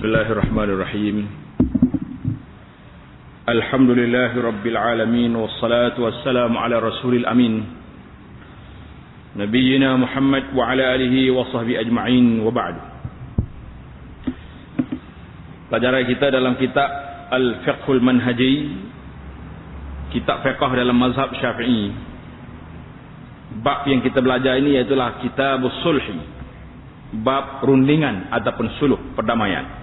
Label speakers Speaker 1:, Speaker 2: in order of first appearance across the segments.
Speaker 1: Bismillahirrahmanirrahim. Alhamdulillahi Rabbil Alamin. Wassalatu wassalamu ala Rasulil Amin, Nabiyyina Muhammad wa ala alihi wa sahbihi ajma'in, wa ba'du. Pelajaran kita dalam kitab Al-Fiqhul Manhaji, kitab fiqh dalam mazhab Syafi'i. Bab yang kita belajar ini iaitulah Kitabus Sulhi, bab rundingan ataupun suluh, perdamaian.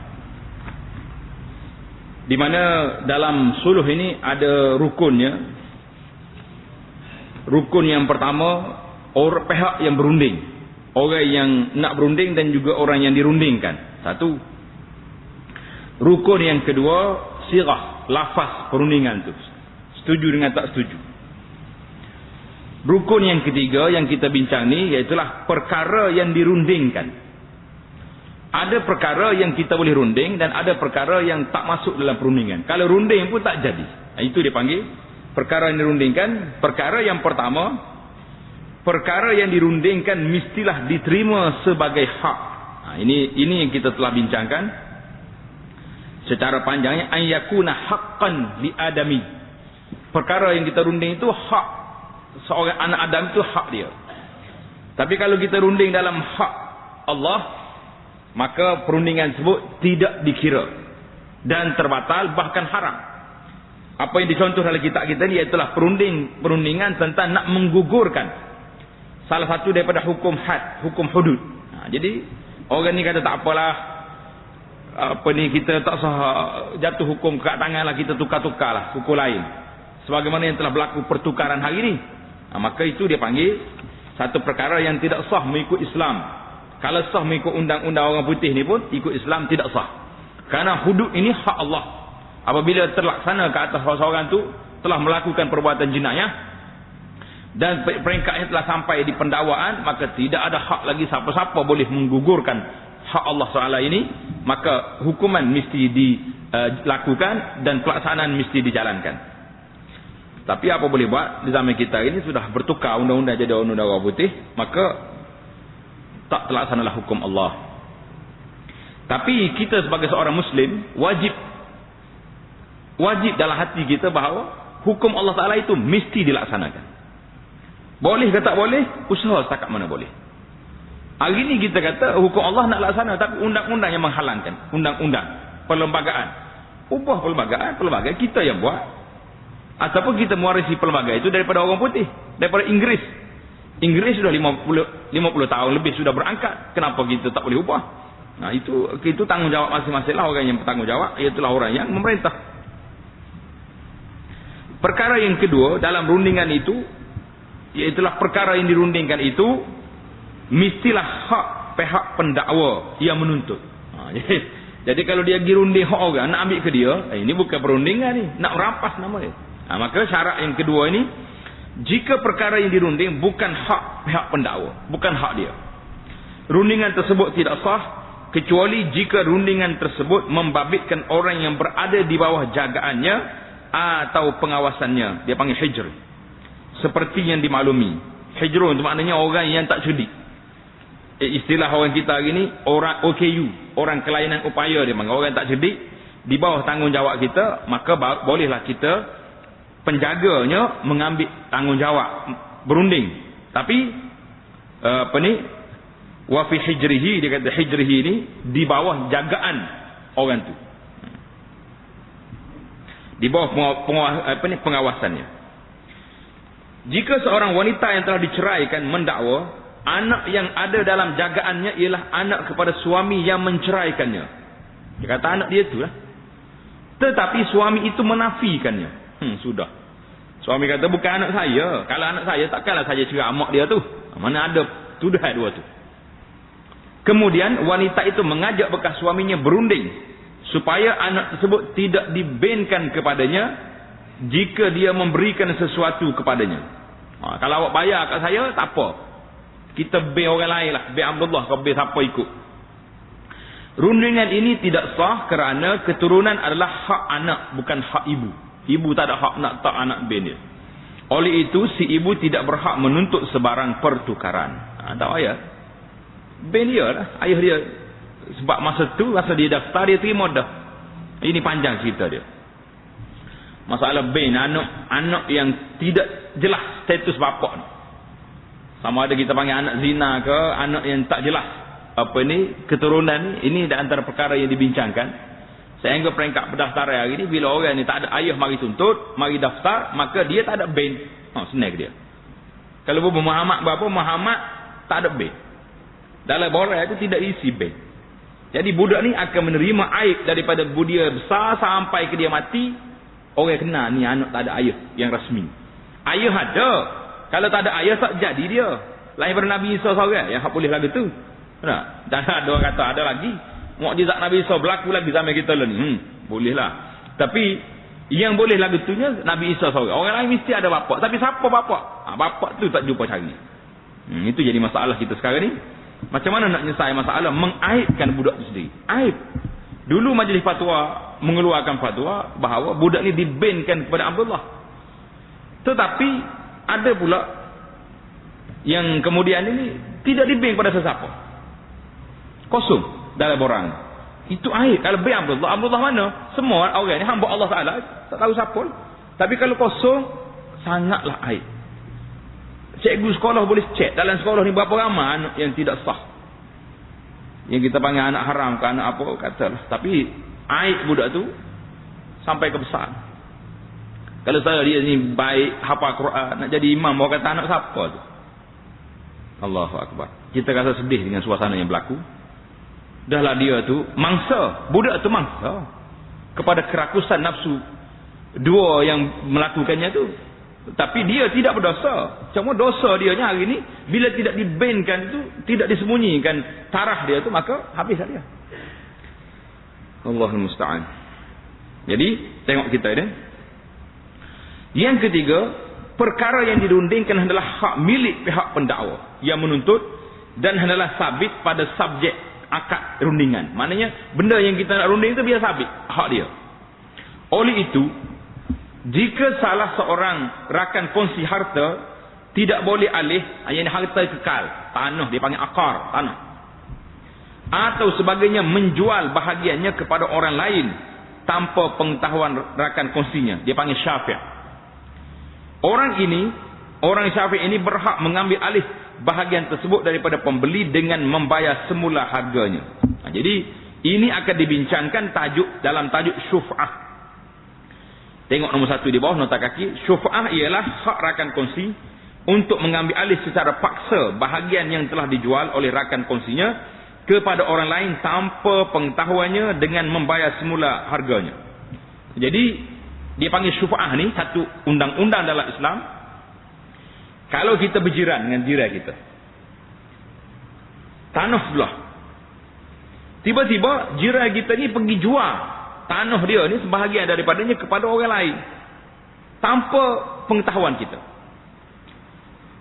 Speaker 1: Di mana dalam suluh ini ada rukunnya. Rukun yang pertama, orang pihak yang berunding, orang yang nak berunding dan juga orang yang dirundingkan. Satu. Rukun yang kedua, sirah, lafaz perundingan tu, setuju dengan tak setuju. Rukun yang ketiga yang kita bincang ni iaitulah perkara yang dirundingkan. Ada perkara yang kita boleh runding dan ada perkara yang tak masuk dalam perundingan. Kalau runding pun tak jadi. Itu dia panggil perkara yang dirundingkan. Perkara yang pertama, perkara yang dirundingkan mestilah diterima sebagai hak. Ini yang kita telah bincangkan secara panjangnya. An yakuna haqqan li adami. Perkara yang kita runding itu hak seorang anak Adam, itu hak dia. Tapi kalau kita runding dalam hak Allah, maka perundingan tersebut tidak dikira dan terbatal, bahkan haram. Apa yang dicontoh dalam kitab kita ni ialah perundingan tentang nak menggugurkan salah satu daripada hukum had, hukum hudud. Jadi orang ni kata tak apalah, kita tak sah jatuh hukum kat tangan lah, kita tukar-tukarlah hukum lain sebagaimana yang telah berlaku pertukaran hari ni. Maka itu dia panggil satu perkara yang tidak sah mengikut Islam. Kalau sah mengikut undang-undang orang putih ni pun, ikut Islam tidak sah. Kerana hudud ini hak Allah. Apabila terlaksana ke atas seorang tu telah melakukan perbuatan jenayah dan peringkatnya telah sampai di pendakwaan, maka tidak ada hak lagi siapa-siapa boleh menggugurkan hak Allah SWT ini. Maka hukuman mesti dilakukan dan pelaksanaan mesti dijalankan. Tapi apa boleh buat, di zaman kita ini sudah bertukar undang-undang jadi undang-undang orang putih, maka tak terlaksanalah hukum Allah. Tapi kita sebagai seorang Muslim wajib dalam hati kita bahawa hukum Allah Ta'ala itu mesti dilaksanakan. Boleh ke tak boleh, usaha setakat mana boleh. Hari ini kita kata hukum Allah nak laksana, tapi undang-undang yang menghalangkan. Undang-undang, perlembagaan. Ubah perlembagaan kita yang buat. Ataupun kita mewarisi perlembagaan itu daripada orang putih, daripada Inggris. Inggris sudah 50 tahun lebih sudah berangkat. Kenapa kita tak boleh ubah? Itu tanggungjawab masing-masing lah orang yang bertanggungjawab, iaitulah orang yang memerintah. Perkara yang kedua dalam rundingan itu, iaitulah perkara yang dirundingkan itu mestilah hak pihak pendakwa yang menuntut. Jadi kalau dia pergi runding hak orang, nak ambil ke dia, ini bukan perundingan ni, nak merampas nama dia. Maka syarat yang kedua ini, jika perkara yang dirunding bukan hak pihak pendakwa, bukan hak dia, rundingan tersebut tidak sah kecuali jika rundingan tersebut membabitkan orang yang berada di bawah jagaannya atau pengawasannya. Dia panggil hijr. Seperti yang dimaklumi, hijrun itu maknanya orang yang tak cerdik. Istilah orang kita hari ni, orang OKU, orang kelainan upaya, dia panggil orang yang tak cerdik di bawah tanggungjawab kita. Maka bolehlah kita penjaganya mengambil tanggungjawab berunding. Tapi wa fi hijrihi, dia kata hijrihi ini di bawah jagaan orang tu, di bawah pengawasannya. Jika seorang wanita yang telah diceraikan mendakwa, anak yang ada dalam jagaannya ialah anak kepada suami yang menceraikannya. Dia kata anak dia itulah, tetapi suami itu menafikannya. Sudah. Suami kata bukan anak saya. Kalau anak saya, takkanlah saya cerai amak dia tu. Mana ada tuduhan dua tu. Kemudian wanita itu mengajak bekas suaminya berunding supaya anak tersebut tidak dibankan kepadanya jika dia memberikan sesuatu kepadanya. Kalau awak bayar kat saya, tak apa, kita bay orang lain lah, bay Abdullah, kau bay siapa ikut. Rundingan ini tidak sah kerana keturunan adalah hak anak, bukan hak ibu. Ibu tak ada hak nak tak anak bin dia. Oleh itu si ibu tidak berhak menuntut sebarang pertukaran. Tak payah. Ben dia lah, ayah dia Sebab masa dia daftar, dia terima dah. Ini panjang cerita dia. Masalah bin, anak yang tidak jelas status bapak ni. Sama ada kita panggil anak zina ke, anak yang tak jelas keturunan ni. Ini antara perkara yang dibincangkan. Sehingga peringkat pendaftaran hari ni, bila orang ni tak ada ayah mari tuntut, mari daftar, maka dia tak ada bin. Senang dia. Kalau Muhammad berapa, Muhammad tak ada bin. Dalam borang itu tidak isi bin. Jadi budak ni akan menerima aib daripada dia besar sampai ke dia mati. Orang kenal ni anak tak ada ayah yang rasmi. Ayah ada. Kalau tak ada ayah tak jadi dia. Lain pada Nabi Isa seorang yang boleh lagu tu. Tak? Dan ada orang kata ada lagi. Mukjizat Nabi Isa berlaku lagi zaman kita lah ni. Bolehlah. Tapi yang boleh lagu tu nya Nabi Isa seorang. Orang lain mesti ada bapak. Tapi siapa bapak? Bapak tu tak jumpa cari. Itu jadi masalah kita sekarang ni. Macam mana nak nyelesaikan masalah mengaibkan budak tu sendiri? Aib. Dulu majlis fatwa mengeluarkan fatwa bahawa budak ni dibankan kepada Abdullah. Tetapi ada pula yang kemudian ini tidak diban kepada sesiapa. Kosong dalam orang. Itu aib. Kalau ban Abdullah mana? Semua orang ni hamba Allah Taala, tak tahu siapa. Tapi kalau kosong, sangatlah aib. Cikgu sekolah boleh cek dalam sekolah ni berapa ramai anak yang tidak sah. Yang kita panggil anak haram ke anak apa katalah. Tapi aib budak tu sampai ke besar. Kalau saya dia ni baik hafal Quran, nak jadi imam, orang kata anak siapa tu? Allahu Akbar. Kita rasa sedih dengan suasana yang berlaku. Dahlah dia tu mangsa, budak tu mangsa kepada kerakusan nafsu dua yang melakukannya tu. Tapi dia tidak berdosa. Cuma dosa dia nya hari ni bila tidak dibankan tu, tidak disembunyikan tarah dia tu, maka habislah dia. Allahul musta'an. Jadi tengok kita ni. Yang ketiga, perkara yang dirundingkan adalah hak milik pihak pendakwa yang menuntut dan hendaklah sabit pada subjek akad rundingan. Maknanya benda yang kita nak runding tu biar sabit hak dia. Oleh itu, jika salah seorang rakan kongsi harta tidak boleh alih, yang harta kekal, tanah dia panggil akar, tanah, atau sebagainya, menjual bahagiannya kepada orang lain tanpa pengetahuan rakan kongsinya, dia panggil syafi'. Orang syafi' ini berhak mengambil alih bahagian tersebut daripada pembeli dengan membayar semula harganya. Jadi ini akan dibincangkan dalam tajuk syuf'ah. Tengok nombor 1 di bawah nota kaki. Syuf'ah ialah hak rakan kongsi untuk mengambil alih secara paksa bahagian yang telah dijual oleh rakan kongsinya kepada orang lain tanpa pengetahuannya dengan membayar semula harganya. Jadi dia panggil syuf'ah ni satu undang-undang dalam Islam. Kalau kita berjiran dengan jiran kita, tanah sebelah, tiba-tiba jiran kita ni pergi jual tanah dia ni sebahagian daripadanya kepada orang lain tanpa pengetahuan kita.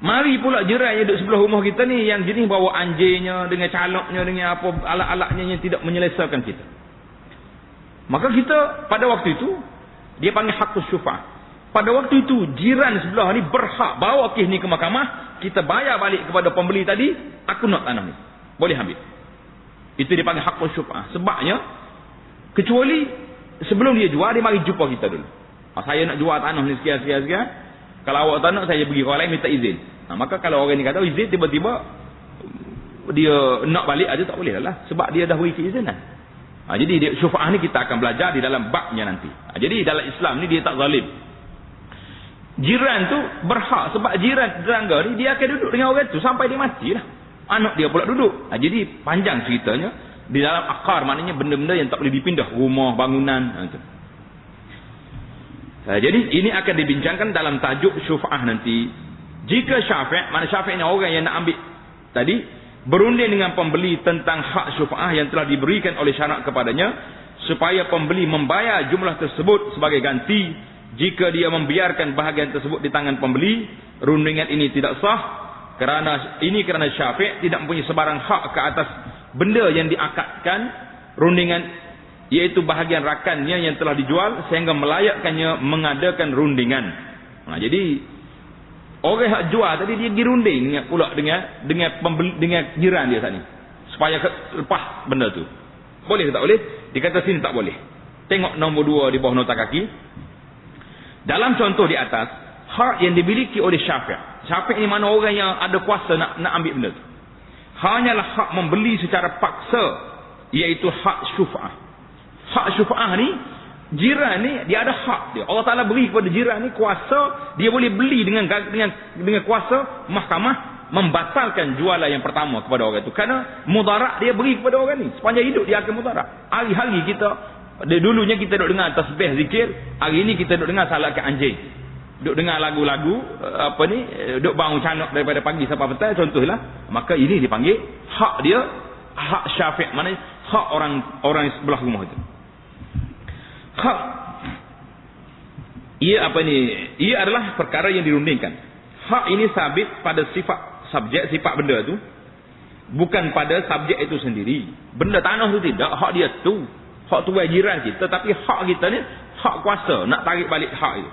Speaker 1: Mari pula jiran yang duduk sebelah rumah kita ni yang jenis bawa anjingnya dengan calaknya dengan apa alat-alatnya yang tidak menyelesaikan kita. Maka kita pada waktu itu dia panggil hakus syuf'ah. Pada waktu itu jiran sebelah ni berhak bawa kes ni ke mahkamah, kita bayar balik kepada pembeli tadi, aku nak tanah ni, boleh ambil. Itu dia panggil hakus syuf'ah. Sebabnya kecuali sebelum dia jual, dia mari jumpa kita dulu. Saya nak jual tanah ni sekian. Kalau awak tak nak, saya pergi ke orang lain minta izin. Maka kalau orang ni kata izin, tiba-tiba dia nak balik aja, tak boleh lah. Sebab dia dah beri keizinan. Jadi syuf'ah ni kita akan belajar di dalam babnya nanti. Jadi dalam Islam ni dia tak zalim. Jiran tu berhak, sebab jiran tetangga ni dia akan duduk dengan orang tu sampai dia mati lah. Anak dia pula duduk. Jadi panjang ceritanya. Di dalam akar maknanya benda-benda yang tak boleh dipindah, rumah, bangunan. Jadi ini akan dibincangkan dalam tajuk syuf'ah nanti. Jika syafi', mana syafi' ni orang yang nak ambil tadi, berunding dengan pembeli tentang hak syuf'ah yang telah diberikan oleh syarak kepadanya, supaya pembeli membayar jumlah tersebut sebagai ganti. Jika dia membiarkan bahagian tersebut di tangan pembeli, rundingan ini tidak sah, kerana syafi' tidak mempunyai sebarang hak ke atas benda yang diakadkan rundingan, iaitu bahagian rakannya yang telah dijual, sehingga melayakkannya mengadakan rundingan. Jadi orang hak jual tadi dia pergi runding pula dengan pembeli, dengan jiran dia tadi. supaya lepas benda tu. Boleh ke tak boleh? Dia kata sini tak boleh. Tengok nombor 2 di bawah nota kaki. Dalam contoh di atas, hak yang dimiliki oleh syafi'. Syafi' ni mana orang yang ada kuasa nak ambil benda tu. Hanyalah hak membeli secara paksa, iaitu hak syuf'ah. Hak syuf'ah ni, jiran ni dia ada hak dia. Allah Taala beri kepada jiran ni kuasa, dia boleh beli dengan kuasa mahkamah membatalkan jualan yang pertama kepada orang itu. Kerana mudarat dia beri kepada orang ni. Sepanjang hidup dia akan mudarat. Hari-hari kita, dulunya kita duduk dengar tasbih zikir, hari ini kita duduk dengar salat ke anjing. Duduk dengar lagu-lagu duduk bangun canak daripada pagi sampai petang contohlah. Maka ini dipanggil hak dia, hak syafi', maknanya hak orang sebelah rumah itu. Hak ia adalah perkara yang dirundingkan. Hak ini sabit pada sifat subjek, sifat benda tu, bukan pada subjek itu sendiri. Benda tanah tu tidak, hak dia tu. Hak tu jiran kita, tapi hak kita ni hak kuasa nak tarik balik hak itu.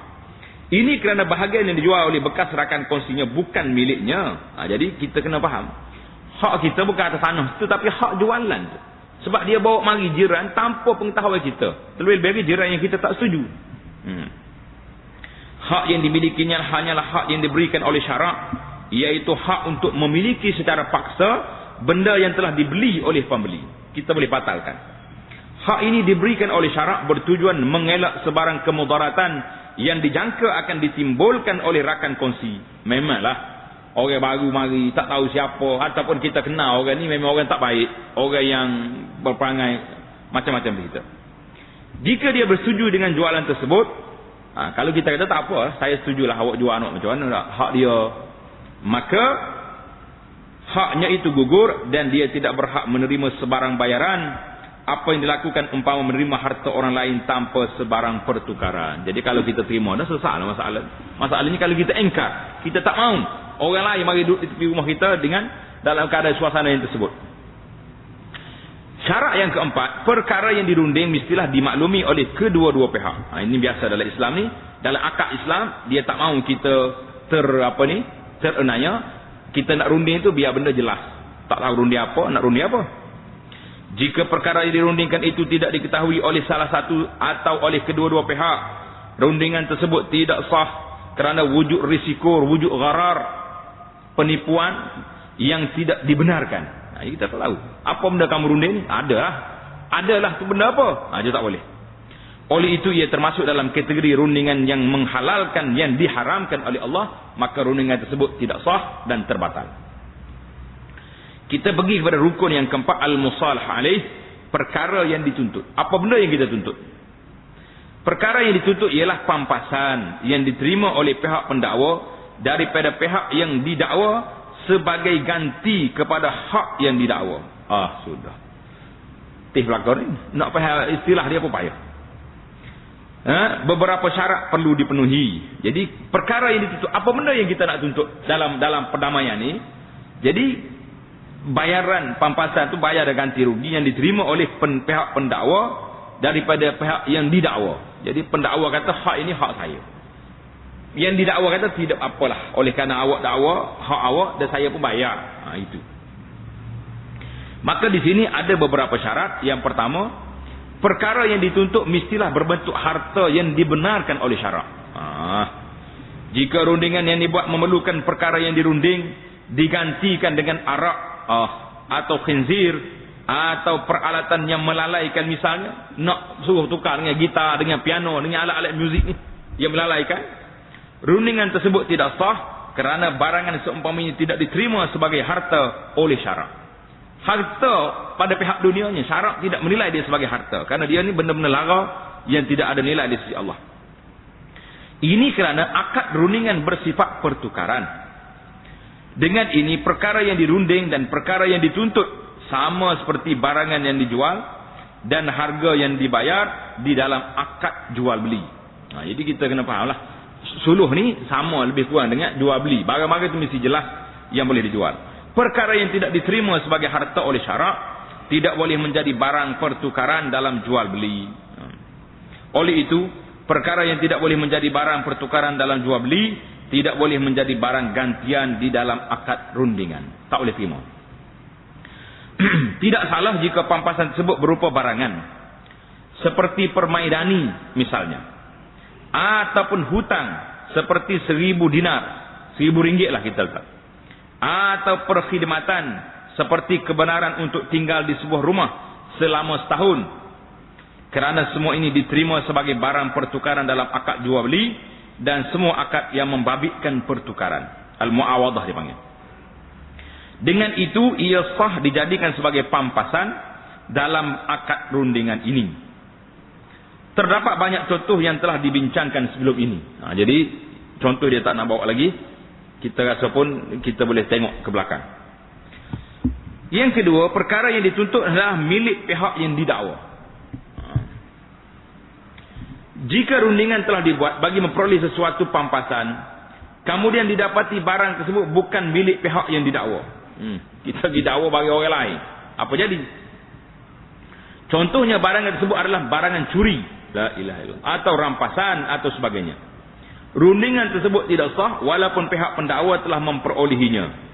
Speaker 1: Ini kerana bahagian yang dijual oleh bekas rakan kongsinya bukan miliknya. Jadi kita kena faham. Hak kita bukan atas tanah tu, tapi hak jualan tu. Sebab dia bawa mari jiran tanpa pengetahuan kita. Terlebih-lebih jiran yang kita tak setuju. Hak yang dimilikinya hanyalah hak yang diberikan oleh syarak, iaitu hak untuk memiliki secara paksa benda yang telah dibeli oleh pembeli. Kita boleh batalkan. Hak ini diberikan oleh syarak bertujuan mengelak sebarang kemudaratan yang dijangka akan ditimbulkan oleh rakan kongsi. Memanglah orang baru mari tak tahu siapa, ataupun kita kenal orang ni memang orang tak baik, orang yang berperangai macam-macam begitu. Jika dia bersetuju dengan jualan tersebut, kalau kita kata tak apa, saya setujulah awak jual anak macam mana tak, hak dia, maka haknya itu gugur dan dia tidak berhak menerima sebarang bayaran apa yang dilakukan umpama menerima harta orang lain tanpa sebarang pertukaran. Jadi kalau kita terima, dah selesai masalah. Masalahnya kalau kita engkar, kita tak mahu orang lain mari duduk di tepi rumah kita dengan dalam keadaan suasana yang tersebut. Syarat yang keempat, perkara yang dirunding mestilah dimaklumi oleh kedua-dua pihak. Ini biasa dalam Islam ni. Dalam akad Islam, dia tak mahu kita terenanya. Kita nak runding tu biar benda jelas. Tak tahu runding apa, nak runding apa. Jika perkara yang dirundingkan itu tidak diketahui oleh salah satu atau oleh kedua-dua pihak, rundingan tersebut tidak sah kerana wujud risiko, wujud gharar, penipuan yang tidak dibenarkan. Kita tak tahu. Apa benda kamu runding ni? Adalah tu benda apa? Dia tak boleh. Oleh itu ia termasuk dalam kategori rundingan yang menghalalkan yang diharamkan oleh Allah, maka rundingan tersebut tidak sah dan terbatal. Kita pergi kepada rukun yang keempat, al-musalah alaih, perkara yang dituntut. Apa benda yang kita tuntut? Perkara yang dituntut ialah pampasan yang diterima oleh pihak pendakwa daripada pihak yang didakwa sebagai ganti kepada hak yang didakwa. Sudah. Tih pelakon ni. Nak faham istilah dia apa payah. Beberapa syarat perlu dipenuhi. Jadi perkara yang dituntut, apa benda yang kita nak tuntut dalam perdamaian ni? Jadi bayaran pampasan tu bayar dan ganti rugi yang diterima oleh pihak pendakwa daripada pihak yang didakwa. Jadi pendakwa kata hak ini hak saya. Yang didakwa kata tidak apalah, oleh kerana awak dakwa hak awak dan saya pun bayar. Itu. Maka di sini ada beberapa syarat. Yang pertama, perkara yang dituntut mestilah berbentuk harta yang dibenarkan oleh syarak. Jika rundingan yang dibuat memerlukan perkara yang dirunding digantikan dengan arak atau khinzir atau peralatan yang melalaikan, misalnya nak suruh tukar dengan gitar, dengan piano, dengan alat-alat muzik ni yang melalaikan, rundingan tersebut tidak sah kerana barangan seumpamanya tidak diterima sebagai harta oleh syarak. Harta pada pihak dunianya, syarak tidak menilai dia sebagai harta kerana dia ni benda-benda lara yang tidak ada nilai di sisi Allah. Ini kerana akad rundingan bersifat pertukaran. Dengan ini perkara yang dirunding dan perkara yang dituntut sama seperti barangan yang dijual dan harga yang dibayar di dalam akad jual beli. Jadi kita kena fahamlah, suluh ni sama lebih kurang dengan jual beli. Barang-barang itu mesti jelas yang boleh dijual. Perkara yang tidak diterima sebagai harta oleh syarak tidak boleh menjadi barang pertukaran dalam jual beli. Oleh itu, perkara yang tidak boleh menjadi barang pertukaran dalam jual beli tidak boleh menjadi barang gantian di dalam akad rundingan. Tak boleh terima. Tidak salah jika pampasan tersebut berupa barangan, seperti permaidani misalnya, ataupun hutang seperti 1,000 dinar, 1,000 ringgit lah kita letak, atau perkhidmatan seperti kebenaran untuk tinggal di sebuah rumah selama setahun, kerana semua ini diterima sebagai barang pertukaran dalam akad jual beli dan semua akad yang membabitkan pertukaran, al-muawadah dipanggil. Dengan itu ia sah dijadikan sebagai pampasan dalam akad rundingan ini. Terdapat banyak contoh yang telah dibincangkan sebelum ini. Jadi contoh dia tak nak bawa lagi, kita rasa pun kita boleh tengok ke belakang. Yang kedua, perkara yang dituntut adalah milik pihak yang didakwa. Jika rundingan telah dibuat bagi memperoleh sesuatu pampasan, kemudian didapati barang tersebut bukan milik pihak yang didakwa, kita didakwa bagi orang lain, apa jadi? Contohnya barangan tersebut adalah barangan curi, la ilaha illallah, atau rampasan atau sebagainya. Rundingan tersebut tidak sah walaupun pihak pendakwa telah memperolehinya.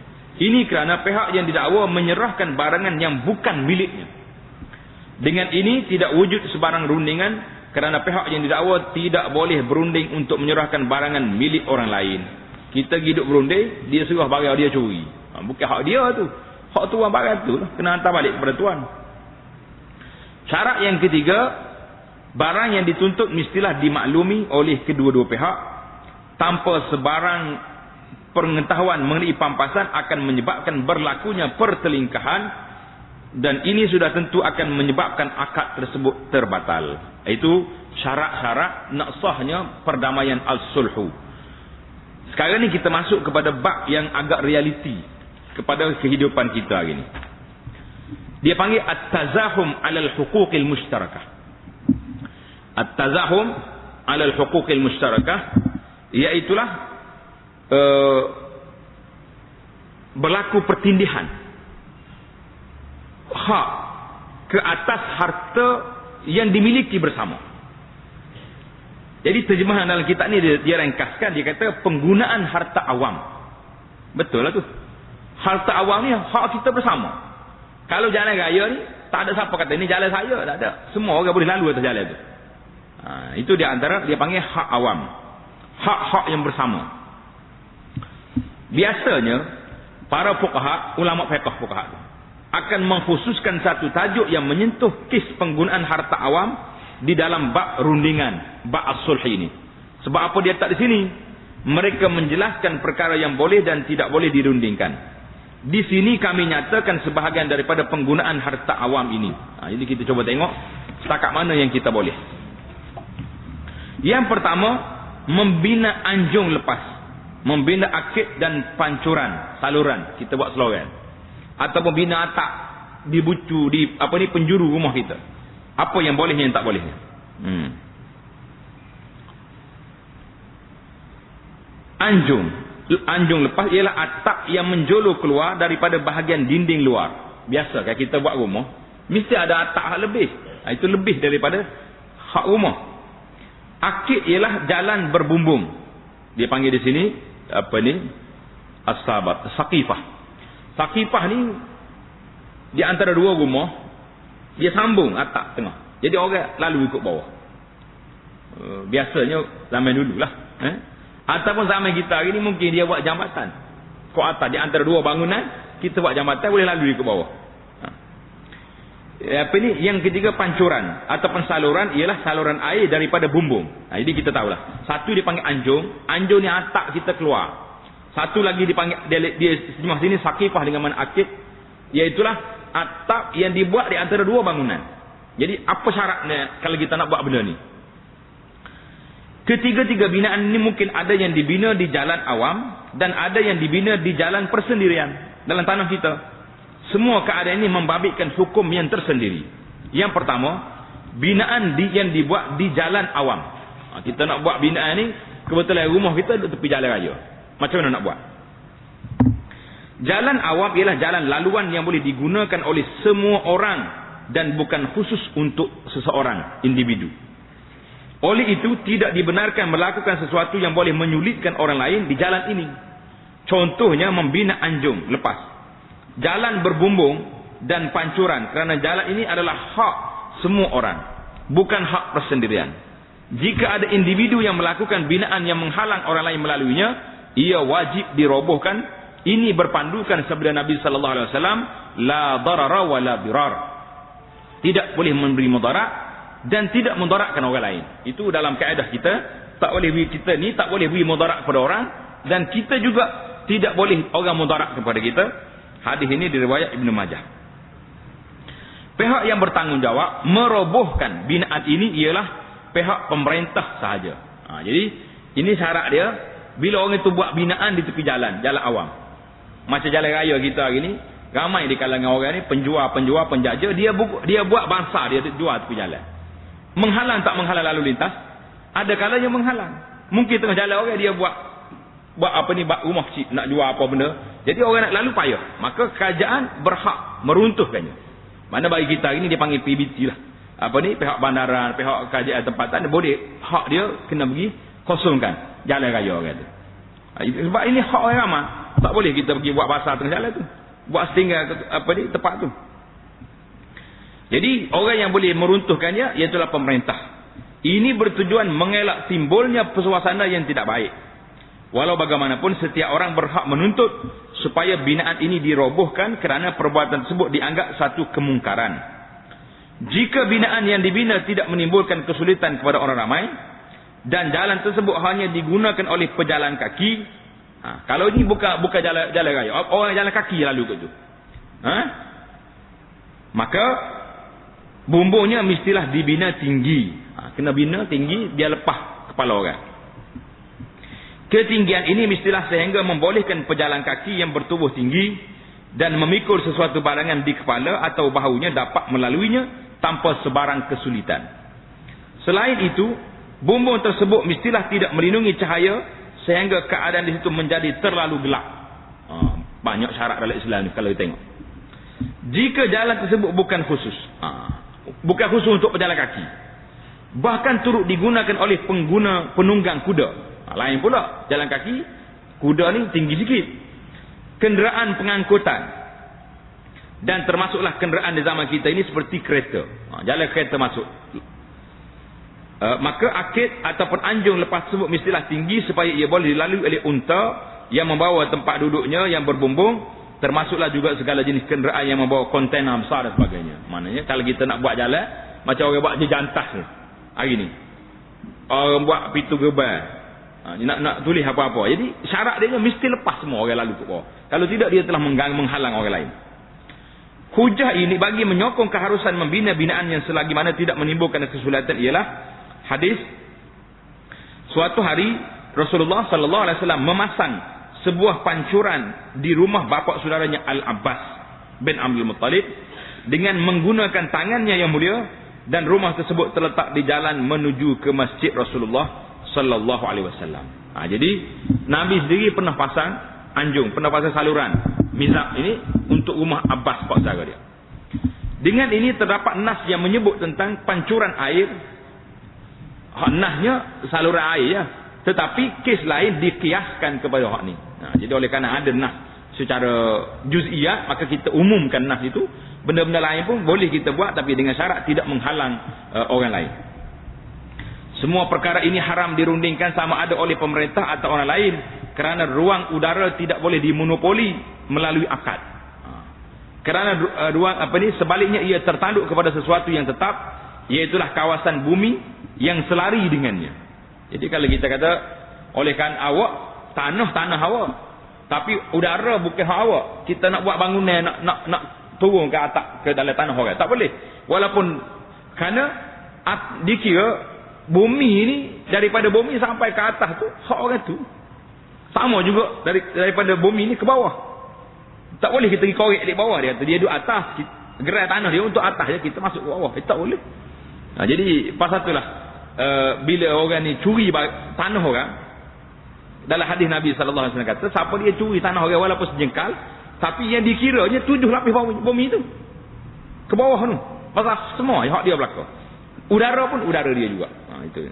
Speaker 1: Ini kerana pihak yang didakwa menyerahkan barangan yang bukan miliknya. Dengan ini tidak wujud sebarang rundingan, kerana pihak yang didakwa tidak boleh berunding untuk menyerahkan barangan milik orang lain. Kita hidup berunding, dia suruh barang dia curi, bukan hak dia tu, hak tuan barang tu lah, kena hantar balik kepada tuan. Syarat yang ketiga, barang yang dituntut mestilah dimaklumi oleh kedua-dua pihak. Tanpa sebarang pengetahuan mengenai pampasan akan menyebabkan berlakunya pertelingkahan, dan ini sudah tentu akan menyebabkan akad tersebut terbatal. Itu syarat-syarat nak sahnya perdamaian al-sulhu. Sekarang ni kita masuk kepada bab yang agak realiti kepada kehidupan kita hari ni. Dia panggil at-tazahum 'alal huquqil mushtarakah. At-tazahum 'alal huquqil mushtarakah, iaitulah berlaku pertindihan hak ke atas harta yang dimiliki bersama. Jadi terjemahan dalam kitab ni dia ringkaskan, dia kata penggunaan harta awam. Betul lah tu. Harta awam ni hak kita bersama. Kalau jalan raya ni tak ada siapa kata ni jalan saya, tak ada. Semua orang boleh lalu atas jalan tu. Itu di antara dia panggil hak awam. Hak-hak yang bersama. Biasanya para fuqaha, ulama fiqh fuqaha akan mengkhususkan satu tajuk yang menyentuh kes penggunaan harta awam di dalam bab rundingan, bab as-sulh ini. Sebab apa dia tak di sini? Mereka menjelaskan perkara yang boleh dan tidak boleh dirundingkan. Di sini kami nyatakan sebahagian daripada penggunaan harta awam ini. Jadi kita cuba tengok setakat mana yang kita boleh. Yang pertama, membina anjung lepas, membina akid dan pancuran, saluran, kita buat saluran, atau membina atap di bucu, di apa ni, penjuru rumah kita. Apa yang bolehnya, yang tak bolehnya. Anjung lepas ialah atap yang menjolok keluar daripada bahagian dinding luar. Biasa kan kita buat rumah, mesti ada atap hak lebih. Itu lebih daripada hak rumah. Akid ialah jalan berbumbung. Dia panggil di sini apa ni? As-sabat, saqifah. Saqifah ni di antara dua rumah, dia sambung atap tengah. Jadi orang lalu ikut bawah. Biasanya zaman dululah, ataupun zaman kita hari ni mungkin dia buat jambatan. Kok atas di antara dua bangunan, kita buat jambatan boleh lalu ikut bawah. Apa ni? Yang ketiga, pancuran ataupun saluran ialah saluran air daripada bumbung. Jadi kita tahulah. Satu dipanggil anjung. Anjung ni atap kita keluar. Satu lagi dipanggil dia sejumlah sini saqifah dengan mana akid, iaitulah atap yang dibuat di antara dua bangunan. Jadi apa syaratnya kalau kita nak buat benda ni? Ketiga-tiga binaan ini mungkin ada yang dibina di jalan awam dan ada yang dibina di jalan persendirian dalam tanah kita. Semua keadaan ini membabitkan hukum yang tersendiri. Yang pertama, binaan yang dibuat di jalan awam. Kita nak buat binaan ni, kebetulan rumah kita di tepi jalan raya. Macam mana nak buat? Jalan awam ialah jalan laluan yang boleh digunakan oleh semua orang dan bukan khusus untuk seseorang individu. Oleh itu tidak dibenarkan melakukan sesuatu yang boleh menyulitkan orang lain di jalan ini. Contohnya membina anjung lepas. Jalan berbumbung dan pancuran, kerana jalan ini adalah hak semua orang, bukan hak persendirian. Jika ada individu yang melakukan binaan yang menghalang orang lain melaluinya, ia wajib dirobohkan. Ini berpandukan sabda Nabi sallallahu alaihi wasallam, la darara wa la dirar. Tidak boleh memberi mudarat dan tidak mudaratkan orang lain. Itu dalam kaedah kita, tak boleh kita ni tak boleh beri mudarat kepada orang, dan kita juga tidak boleh orang mudarat kepada kita. Hadis ini diriwayat Ibnu Majah. Pihak yang bertanggungjawab merobohkan binaan ini ialah pihak pemerintah sahaja. Jadi ini syarat dia, bila orang itu buat binaan di tepi jalan, jalan awam. Macam jalan raya kita hari ni, ramai di kalangan orang ni penjual, penjaja, dia buat bangsa dia jual tepi jalan. Menghalang tak menghalang lalu lintas? Ada kalanya menghalang. Mungkin tengah jalan orang dia buat apa ni, buat rumah kecil nak jual apa benda. Jadi orang nak lalu payah. Maka kerajaan berhak meruntuhkannya. Mana bagi kita hari ni dia panggil PBT lah. Apa ni, pihak bandaran, pihak kerajaan tempatan, boleh hak dia kena pergi kosongkan jalan raya orang tu. Sebab ini hak orang ramai. Tak boleh kita pergi buat pasar tengah jalan tu, buat setinggal apa ni tempat tu. Jadi orang yang boleh meruntuhkannya ialah pemerintah. Ini bertujuan mengelak timbulnya suasana yang tidak baik. Walau bagaimanapun setiap orang berhak menuntut supaya binaan ini dirobohkan kerana perbuatan tersebut dianggap satu kemungkaran. Jika binaan yang dibina tidak menimbulkan kesulitan kepada orang ramai dan jalan tersebut hanya digunakan oleh pejalan kaki, kalau ini bukan jalan raya, orang jalan kaki lalu ke tu, maka bumbungnya mestilah dibina tinggi. Kena bina tinggi, dia lepas kepala orang. Ketinggian ini mestilah sehingga membolehkan pejalan kaki yang bertubuh tinggi dan memikul sesuatu barangan di kepala atau bahunya dapat melaluinya tanpa sebarang kesulitan. Selain itu, bumbung tersebut mestilah tidak melindungi cahaya sehingga keadaan di situ menjadi terlalu gelap. Banyak syarat dalam Islam ni kalau kita tengok. Jika jalan tersebut bukan khusus untuk pejalan kaki, bahkan turut digunakan oleh penunggang kuda. Lain pula jalan kaki, kuda ni tinggi sikit. Kenderaan pengangkutan, dan termasuklah kenderaan di zaman kita ini seperti kereta. Jalan kereta masuk. Maka akid ataupun anjung lepas tersebut mestilah tinggi supaya ia boleh dilalui oleh unta yang membawa tempat duduknya yang berbumbung. Termasuklah juga segala jenis kenderaan yang membawa kontainer besar dan sebagainya. Maknanya kalau kita nak buat jalan, macam orang buat jejantas ni hari ni, orang buat pintu gerbang, nak tulis apa-apa. Jadi syarat dia mesti lepas semua orang lalu ke bawah. Kalau tidak, dia telah menghalang orang lain. Hujah ini bagi menyokong keharusan membina binaan yang selagi mana tidak menimbulkan kesulitan ialah hadis, suatu hari Rasulullah sallallahu alaihi wasallam memasang sebuah pancuran di rumah bapa saudaranya Al-Abbas bin Abdul Muttalib dengan menggunakan tangannya yang mulia, dan rumah tersebut terletak di jalan menuju ke masjid Rasulullah sallallahu alaihi wasallam. Jadi Nabi sendiri pernah pasang anjung, pernah pasang saluran mizab ini untuk rumah Abbas pak saudara dia. Dengan ini terdapat nas yang menyebut tentang pancuran air. Nasnya saluran air ya, tetapi kes lain dikiaskan kepada hak ni. Jadi oleh kerana ada nas secara juz'iyat, maka kita umumkan nas itu. Benda-benda lain pun boleh kita buat, tapi dengan syarat tidak menghalang orang lain. Semua perkara ini haram dirundingkan sama ada oleh pemerintah atau orang lain, kerana ruang udara tidak boleh dimonopoli melalui akad. Kerana ruang sebaliknya ia tertanduk kepada sesuatu yang tetap, iaitulah kawasan bumi yang selari dengannya. Jadi kalau kita kata olehkan awak, tanah awak, tapi udara bukan hak awak, kita nak buat bangunan, nak turun ke atas ke dalam tanah orang, tak boleh. Walaupun kerana dikira bumi ini, daripada bumi sampai ke atas tu hak orang tu, sama juga daripada bumi ni ke bawah. Tak boleh kita pergi korek di bawah dia duduk atas, gerai tanah dia untuk atas je, kita masuk ke bawah, tak boleh. Jadi pasal itulah bila orang ni curi tanah orang, dalam hadis Nabi sallallahu alaihi wasallam kata, siapa dia curi tanah orang walaupun sejengkal, tapi yang dikiranya 7 lapis bumi tu ke bawah tu, pasal semua hak dia belaka. Udara pun udara dia juga. Itu.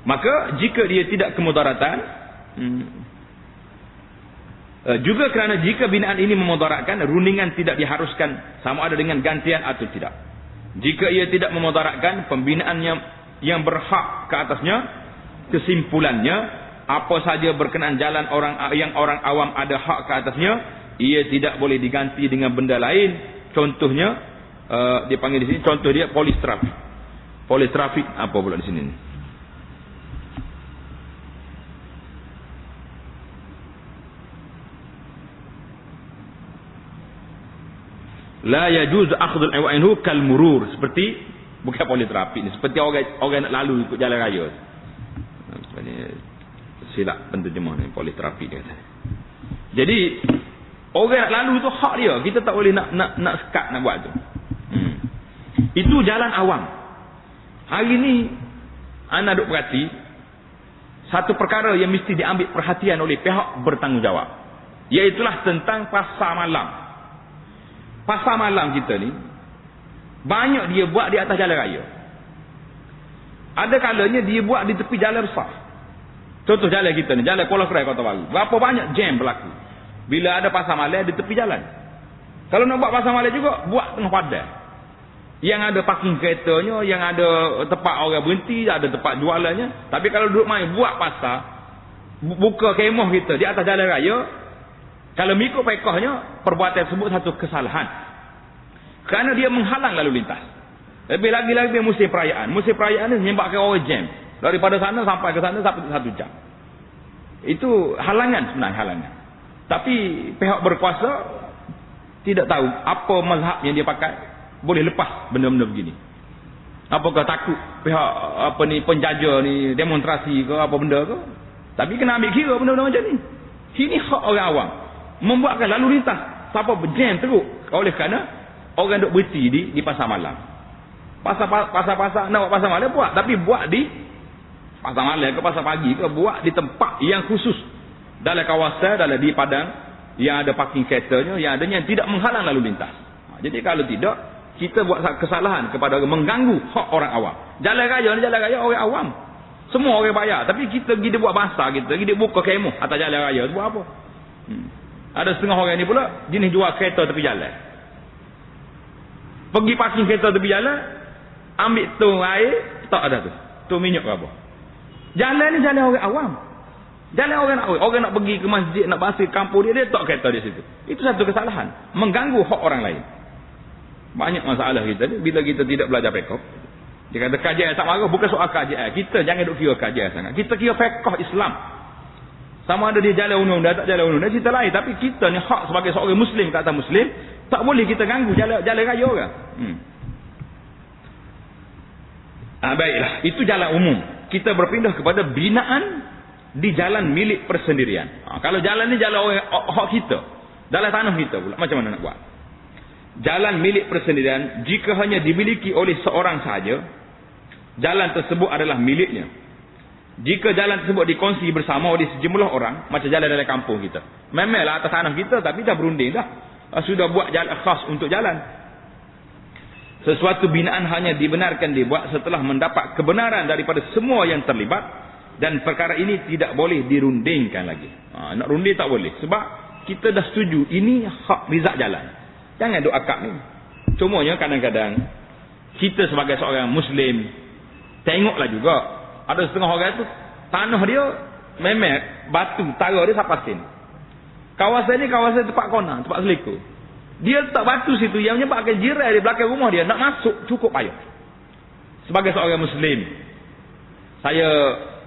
Speaker 1: Maka jika dia tidak kemudaratan, Juga kerana jika binaan ini memudaratkan, rundingan tidak diharuskan sama ada dengan gantian atau tidak. Jika ia tidak memudaratkan, pembinaannya yang berhak ke atasnya, kesimpulannya, apa saja berkenaan jalan yang orang awam ada hak ke atasnya, ia tidak boleh diganti dengan benda lain. Contohnya, dia panggil di sini, contoh dia politrafik. Politrafik apa pula di sini ni? La yajuz akhdul awainhu kal murur, seperti bukan politrafik ni, seperti orang nak lalu ikut jalan raya. Silap penterjemah ni, politrafik dia kata. Jadi orang nak lalu tu hak dia, kita tak boleh nak sekat nak buat tu. Itu jalan awam. Hari ni anda duk perhati satu perkara yang mesti diambil perhatian oleh pihak bertanggungjawab, iaitulah tentang pasar malam. Pasar malam kita ni banyak dia buat di atas jalan raya. Ada kalanya dia buat di tepi jalan besar. Contoh jalan kita ni, jalan Kuala Kerai Kota Baru. Berapa banyak jam berlaku bila ada pasar malam di tepi jalan. Kalau nak buat pasar malam juga, buat tengah padan. Yang ada parking keretanya, yang ada tempat orang berhenti, ada tempat jualannya. Tapi kalau duduk main buat pasar, buka kemah kita di atas jalan raya, kalau mengikut fiqhnya, perbuatan tersebut satu kesalahan. Kerana dia menghalang lalu lintas. Lebih lagi musim perayaan. Musim perayaan ni menyebabkan orang jam. Daripada sana sampai ke sana sampai 1 jam. Itu halangan sebenarnya, halangan. Tapi pihak berkuasa tidak tahu apa mazhab yang dia pakai. Boleh lepas benda-benda begini. Apakah takut pihak penjajah ni demonstrasi ke apa benda ke? Tapi kena ambil kira benda-benda macam ni. Ini hak orang awam. Membuatkan lalu lintas siapa berjam teruk oleh kerana orang duk berhenti di pasar malam. Pasar-pasar nak buat pasar malam buat, tapi buat di pasar malam ke pasar pagi ke, buat di tempat yang khusus dalam kawasan, dalam di padang yang ada parking keretanya, yang adanya yang tidak menghalang lalu lintas. Jadi kalau tidak, kita buat kesalahan kepada orang, mengganggu hak orang awam. Jalan raya orang awam, semua orang bayar, tapi kita pergi buat basah, kita pergi buka kemah atas jalan raya tu buat apa? Ada setengah orang ni pula jenis jual kereta tepi jalan. Pergi parking kereta tepi jalan, ambil tong air, tak ada tu. Tu minyak ke apa? Jalan ni jalan orang awam. Jalan orang nak pergi ke masjid, nak basuh kampung dia tak kereta di situ. Itu satu kesalahan, mengganggu hak orang lain. Banyak masalah kita ni bila kita tidak belajar fiqh. Dia kata kajian tak marah, bukan soal kajian. Kita jangan duk kira kajian sangat. Kita kira fiqh Islam. Sama ada dia jalan undang-undang, tak jalan undang-undang, cerita lain. Tapi kita ni hak sebagai seorang Muslim, kata Muslim, tak boleh kita ganggu jalan raya orang. Baiklah, itu jalan umum. Kita berpindah kepada binaan di jalan milik persendirian. Kalau jalan ni jalan orang hak kita, dalam tanah kita pula, macam mana nak buat? Jalan milik persendirian, jika hanya dimiliki oleh seorang sahaja, jalan tersebut adalah miliknya. Jika jalan tersebut dikongsi bersama oleh sejumlah orang, macam jalan dalam kampung kita, memanglah atas tanah kita, tapi dah berunding dah, sudah buat jalan khas untuk jalan. Sesuatu binaan hanya dibenarkan dibuat setelah mendapat kebenaran daripada semua yang terlibat, dan perkara ini tidak boleh dirundingkan lagi. Nak runding tak boleh, sebab kita dah setuju ini hak rizak jalan. Jangan duk akak ni. Cumanya kadang-kadang kita sebagai seorang Muslim, tengoklah juga ada setengah orang tu tanah dia memek batu tara dia sapasin. Kawasan ni kawasan tempat kona, tempat selikur. Dia tak batu situ yang menyebabkan jiran di belakang rumah dia nak masuk cukup payah. Sebagai seorang Muslim, saya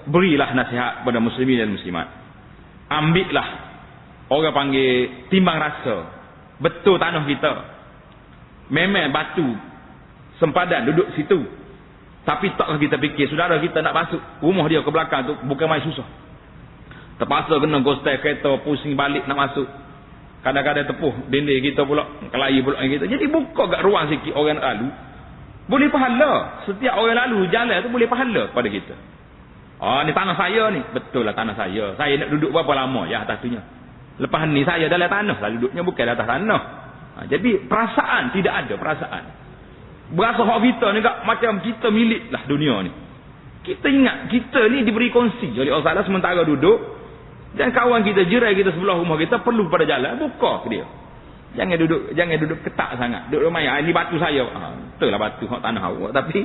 Speaker 1: berilah nasihat kepada muslimin dan muslimat. Ambillah, orang panggil timbang rasa, betul tanah kita memang batu sempadan duduk situ, tapi tak kita fikir saudara kita nak masuk rumah dia ke belakang tu bukan main susah. Terpaksa kena gostai kereta pusing balik nak masuk. Kadang-kadang tepuh dinding kita pula, kelahi pula kita. Jadi buka kat ruang sikit orang nak lalu. Boleh pahala. Setiap orang lalu jalan tu boleh pahala pada kita. Ni tanah saya ni. Betul lah tanah saya. Saya nak duduk berapa lama ya atas tunya. Lepas ni saya dalam tanah lah duduknya, bukan atas tanah. Jadi perasaan tidak ada perasaan. Berasa hak kita ni macam kita milik lah dunia ni. Kita ingat kita ni diberi kongsi oleh Allah Taala sementara duduk Dan kawan kita, jiran kita sebelah rumah kita perlu pada jalan, buka ke dia. Jangan duduk ketak sangat. Duduk main, ini batu saya. Betul lah batu hak tanah awak, tapi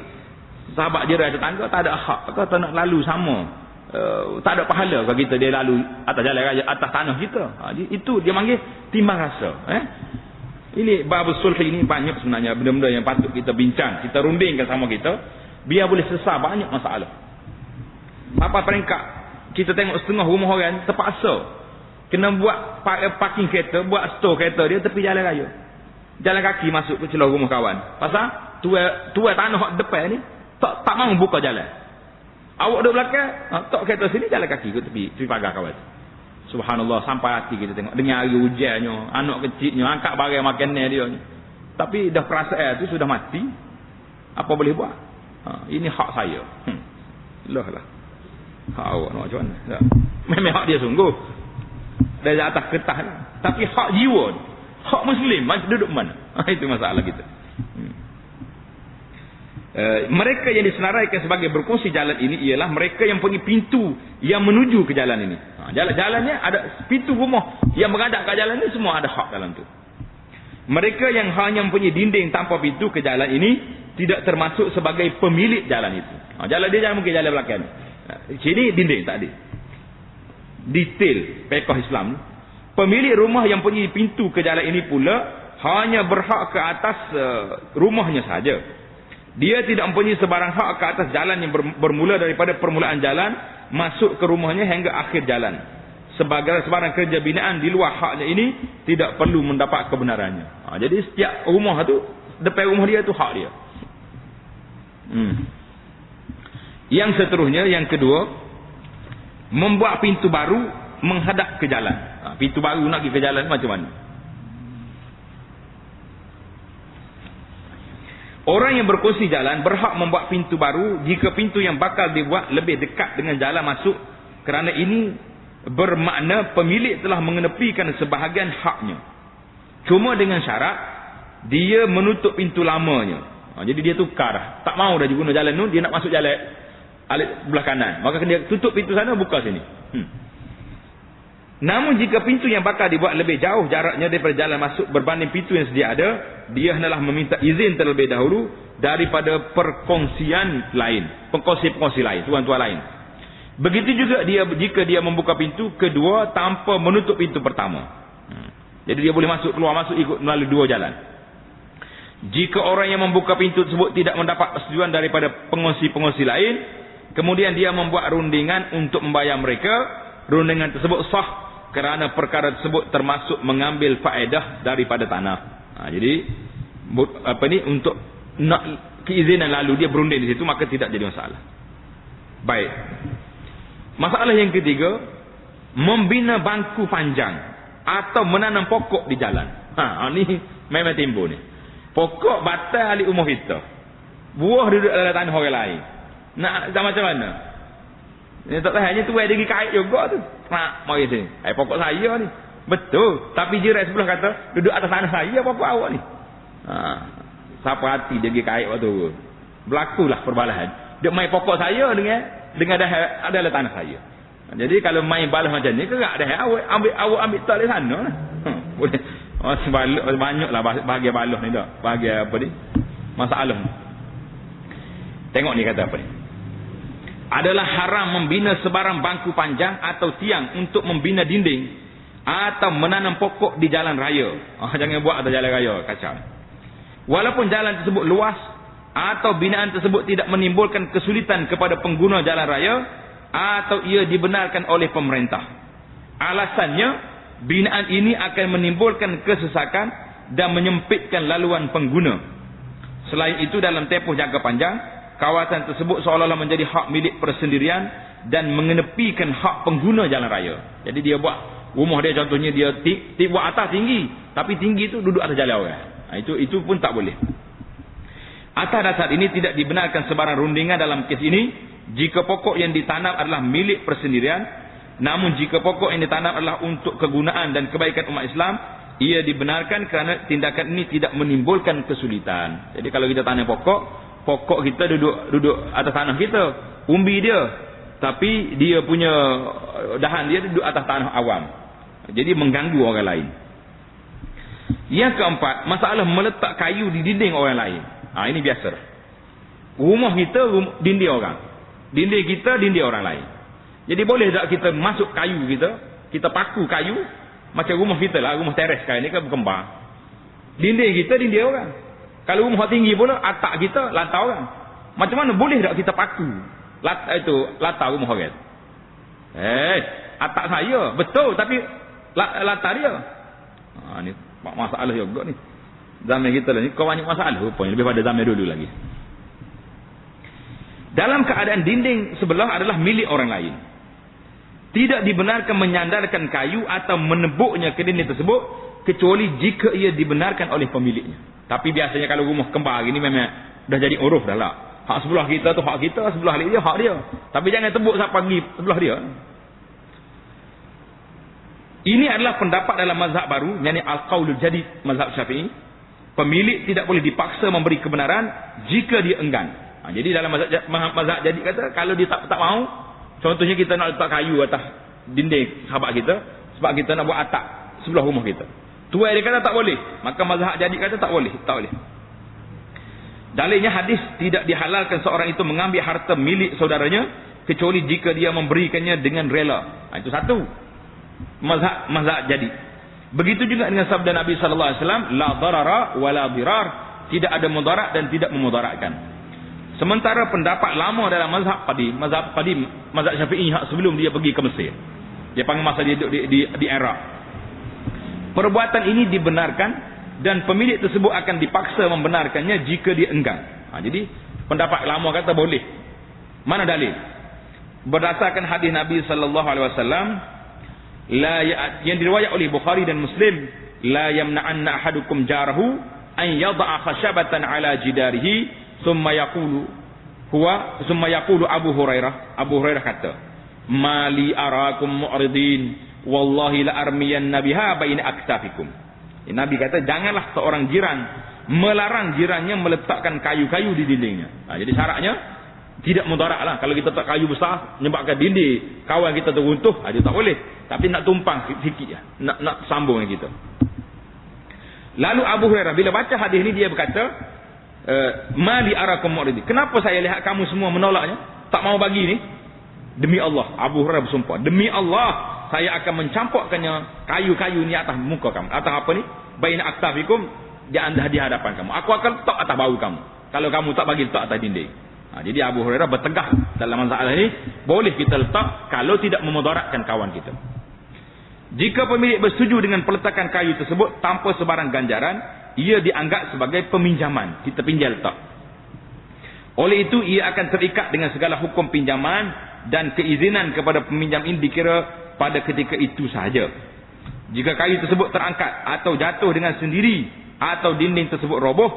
Speaker 1: sahabat jiran tetangga tak ada hak, tak nak lalu sama. Tak ada pahala kalau kita dia lalu atas jalan raya, atas tanah kita. Itu dia panggil timbang rasa. Ini bab sulh ini banyak sebenarnya benda-benda yang patut kita bincang, kita rundingkan sama kita, biar boleh selesai banyak masalah. Apa peringkat kita tengok setengah rumah orang terpaksa kena buat parking kereta, buat store kereta dia tepi jalan raya. Jalan kaki masuk ke celah rumah kawan. Pasal tua tanah hak depan ni tak mahu buka jalan. Awak duduk belakang, tak kereta sini jalan kaki ke tepi pagar kawan. Subhanallah, sampai hati kita tengok dengar hari hujannya, anak kecilnya angkat barang makanan dia ni. Tapi dah perasaan tu sudah mati. Apa boleh buat? Ini hak saya. Lah. Hak awak nak macam mana? Memang hak dia sungguh. Dari atas kertas lah. Tapi hak jiwa, hak Muslim macam duduk mana? Itu masalah kita. Mereka yang disenaraikan sebagai berkongsi jalan ini ialah mereka yang punya pintu yang menuju ke jalan ini. Jalan-jalannya ada pintu rumah yang menghadap ke jalan ini, semua ada hak dalam tu. Mereka yang hanya mempunyai dinding tanpa pintu ke jalan ini tidak termasuk sebagai pemilik jalan itu. Jalan dia jangan mungkin jalan belakang. Sini dinding tak ada. Detail fiqh Islam. Pemilik rumah yang punya pintu ke jalan ini pula hanya berhak ke atas rumahnya saja. Dia tidak mempunyai sebarang hak ke atas jalan yang bermula daripada permulaan jalan masuk ke rumahnya hingga akhir jalan. Sebarang kerja binaan di luar haknya ini tidak perlu mendapat kebenarannya. Jadi setiap rumah tu, depan rumah dia tu hak dia. Yang seterusnya, yang kedua, membuat pintu baru menghadap ke jalan. Pintu baru nak pergi ke jalan macam mana? Orang yang berkongsi jalan berhak membuat pintu baru jika pintu yang bakal dibuat lebih dekat dengan jalan masuk, kerana ini bermakna pemilik telah mengenepikan sebahagian haknya. Cuma dengan syarat dia menutup pintu lamanya. Jadi dia tukar, tak mau dah guna jalan tu, dia nak masuk jalan alik belah kanan, maka dia tutup pintu sana, buka sini. Namun jika pintu yang bakal dibuat lebih jauh jaraknya daripada jalan masuk berbanding pintu yang sedia ada, dia hendaklah meminta izin terlebih dahulu daripada perkongsian lain, pengkongsi lain, tuan-tuan lain. Begitu juga jika dia membuka pintu kedua tanpa menutup pintu pertama. Jadi dia boleh masuk keluar masuk ikut melalui dua jalan. Jika orang yang membuka pintu tersebut tidak mendapat persetujuan daripada pengongsi-pengongsi lain, kemudian dia membuat rundingan untuk membayar mereka, rundingan tersebut sah kerana perkara tersebut termasuk mengambil faedah daripada tanah. Jadi untuk nak keizinan lalu dia berunding di situ, maka tidak jadi masalah. Baik. Masalah yang ketiga, membina bangku panjang atau menanam pokok di jalan. Ni memang timbul ni. Pokok batal ahli umur kita. Buah duduk dalam tanah orang lain. Nak macam mana? Ni tak tahu, hanya tu ada pergi kait juga tu. Mari sini. Pokok saya ni. Betul. Tapi jiran sebelah kata, duduk atas tanah saya pokok awak ni. Siapa hati dia pergi kait waktu tu. Berlakulah perbalahan. Dia main pokok saya dengan adalah tanah saya. Jadi kalau main balas macam ni, kerak dah awak ambil tak dari sana lah. Boleh. Banyaklah bahagian balas ni dah. Bahagian apa ni? Masalah ni. Tengok ni kata apa ni. Adalah haram membina sebarang bangku panjang atau tiang untuk membina dinding atau menanam pokok di jalan raya. Jangan buat atas jalan raya, kacau. Walaupun jalan tersebut luas atau binaan tersebut tidak menimbulkan kesulitan kepada pengguna jalan raya atau ia dibenarkan oleh pemerintah. Alasannya, binaan ini akan menimbulkan kesesakan dan menyempitkan laluan pengguna. Selain itu, dalam tempoh jangka panjang, kawasan tersebut seolah-olah menjadi hak milik persendirian dan mengenepikan hak pengguna jalan raya. Jadi dia buat rumah dia, contohnya dia buat atas tinggi, tapi tinggi itu duduk atas jalan orang. Itu pun tak boleh. Atas dasar ini tidak dibenarkan sebarang rundingan dalam kes ini jika pokok yang ditanam adalah milik persendirian. Namun jika pokok yang ditanam adalah untuk kegunaan dan kebaikan umat Islam, ia dibenarkan kerana tindakan ini tidak menimbulkan kesulitan. Jadi kalau kita tanam pokok kita duduk atas tanah kita, umbi dia tapi dia punya dahan dia duduk atas tanah awam. Jadi mengganggu orang lain. Yang keempat, masalah meletak kayu di dinding orang lain. Ini biasa. Rumah kita, dinding orang. Dinding kita, dinding orang lain. Jadi boleh tak kita masuk kayu kita paku kayu, macam rumah kita lah, rumah teres sekarang ni kan berkembang. Dinding kita, dinding orang. Kalau rumah tinggi pula, atap kita, lantai orang. Macam mana boleh tak kita paku latar rumah orang? Atap saya, betul, tapi latar dia. Ni masalah juga ni. Zaman kita lah ni, kau banyak masalah rupanya, lebih pada zaman dulu lagi. Dalam keadaan dinding sebelah adalah milik orang lain, tidak dibenarkan menyandarkan kayu atau menebuknya ke dinding tersebut, kecuali jika ia dibenarkan oleh pemiliknya. Tapi biasanya kalau rumah kembar gini memang dah jadi uruf dah lah. Hak sebelah kita tu hak kita, sebelah dia hak dia. Tapi jangan tebuk siapa pergi sebelah dia. Ini adalah pendapat dalam mazhab baru, yakni al-qaulul jadid, mazhab Syafi'i. Pemilik tidak boleh dipaksa memberi kebenaran jika dia enggan. Jadi dalam mazhab jadid kata, kalau dia tak mau, contohnya kita nak letak kayu atas dinding sahabat kita, sebab kita nak buat atap sebelah rumah kita. Tuai dia kata tak boleh. Maka mazhab jadid kata tak boleh. Dalilnya hadis, tidak dihalalkan seorang itu mengambil harta milik saudaranya kecuali jika dia memberikannya dengan rela. Itu satu. Mazhab jadid. Begitu juga dengan sabda Nabi sallallahu alaihi wasallam, la darara wa la dirar, tidak ada mudarat dan tidak memudaratkan. Sementara pendapat lama dalam mazhab qadim, mazhab Syafi'i sebelum dia pergi ke Mesir. Dia panggil masa dia duduk di Iraq. Perbuatan ini dibenarkan dan pemilik tersebut akan dipaksa membenarkannya jika dia enggan. Jadi pendapat lama kata boleh. Mana dalil? Berdasarkan hadis Nabi sallallahu alaihi wasallam, yang diriwayat oleh Bukhari dan Muslim, la yamna'anna ahadukum jarahu an yad'a khashabatan ala jidarihi thumma yaqulu Abu Hurairah kata, mali arakum mu'ridin wallahi la armiyanna biha baina aktafikum. Nabi kata janganlah seorang jiran melarang jirannya meletakkan kayu-kayu di dindingnya. Jadi syaratnya tidak mudarat lah. Kalau kita letak kayu besar menyebabkan dinding kawan kita teruntuh, dia tak boleh. Tapi nak tumpang sikit je, nak sambung dengan kita. Lalu Abu Hurairah bila baca hadis ini dia berkata, mali arakum mu'ridin, kenapa saya lihat kamu semua menolaknya, tak mau bagi ni? Demi Allah, Abu Hurairah bersumpah, demi Allah saya akan mencampurkannya kayu-kayu ni atas muka kamu, atas apa ni, baina aktafikum, di hadapan kamu. Aku akan letak atas bahu kamu kalau kamu tak bagi letak atas dinding. Jadi Abu Hurairah bertegah dalam masalah ini, boleh kita letak kalau tidak memudaratkan kawan kita. Jika pemilik bersetuju dengan peletakan kayu tersebut tanpa sebarang ganjaran, ia dianggap sebagai peminjaman, kita pinjam letak. Oleh itu ia akan terikat dengan segala hukum pinjaman, dan keizinan kepada peminjam ini dikira pada ketika itu sahaja. Jika kayu tersebut terangkat atau jatuh dengan sendiri, atau dinding tersebut roboh,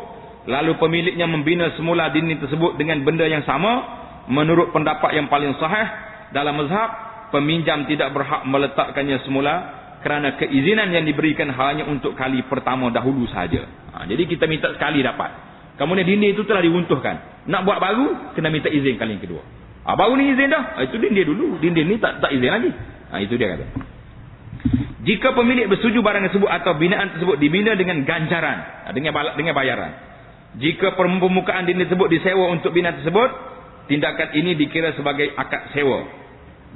Speaker 1: lalu pemiliknya membina semula dinding tersebut dengan benda yang sama, menurut pendapat yang paling sahih dalam mazhab, peminjam tidak berhak meletakkannya semula kerana keizinan yang diberikan hanya untuk kali pertama dahulu sahaja. Jadi kita minta sekali dapat. Kemudian dinding itu telah diruntuhkan, nak buat baru kena minta izin kali yang kedua. Baru ni izin dah, itu dinding dulu, dinding ni tak izin lagi. Itu dia kata. Jika pemilik bersetuju barang tersebut atau binaan tersebut dibina dengan ganjaran, dengan bayaran. Jika permukaan dinding tersebut disewa untuk binaan tersebut, tindakan ini dikira sebagai akad sewa.